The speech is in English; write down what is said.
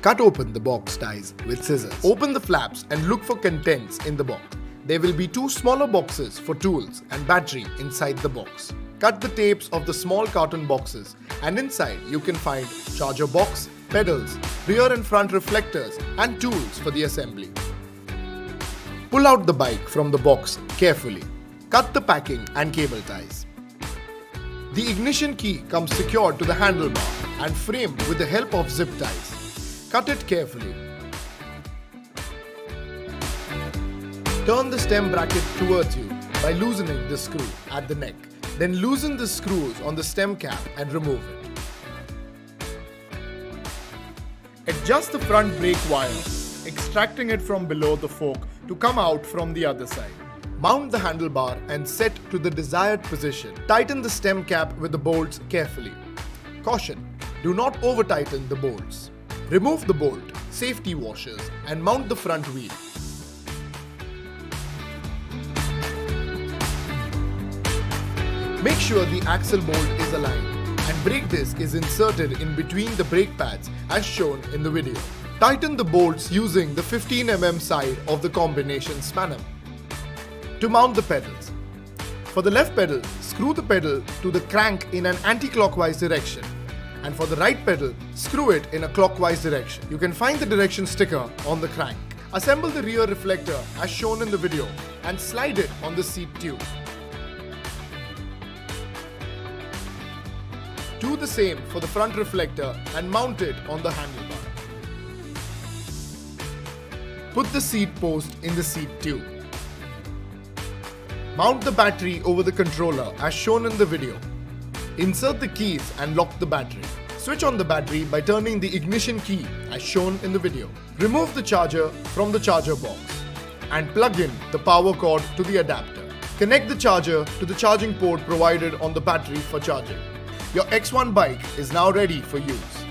Cut open the box ties with scissors. Open the flaps and look for contents in the box. There will be 2 smaller boxes for tools and battery inside the box. Cut the tapes of the small carton boxes and inside you can find charger box, pedals, rear and front reflectors and tools for the assembly. Pull out the bike from the box carefully. Cut the packing and cable ties. The ignition key comes secured to the handlebar and framed with the help of zip ties. Cut it carefully. Turn the stem bracket towards you by loosening the screw at the neck. Then loosen the screws on the stem cap and remove it. Adjust the front brake wire, extracting it from below the fork to come out from the other side. Mount the handlebar and set to the desired position. Tighten the stem cap with the bolts carefully. Caution: do not over-tighten the bolts. Remove the bolt, safety washers and mount the front wheel. Make sure the axle bolt is aligned and brake disc is inserted in between the brake pads as shown in the video. Tighten the bolts using the 15 mm side of the combination spanner. To mount the pedals. For the left pedal, screw the pedal to the crank in an anti-clockwise direction. And for the right pedal, screw it in a clockwise direction. You can find the direction sticker on the crank. Assemble the rear reflector as shown in the video and slide it on the seat tube. Do the same for the front reflector and mount it on the handlebar. Put the seat post in the seat tube. Mount the battery over the controller as shown in the video. Insert the keys and lock the battery. Switch on the battery by turning the ignition key as shown in the video. Remove the charger from the charger box and plug in the power cord to the adapter. Connect the charger to the charging port provided on the battery for charging. Your X1 bike is now ready for use.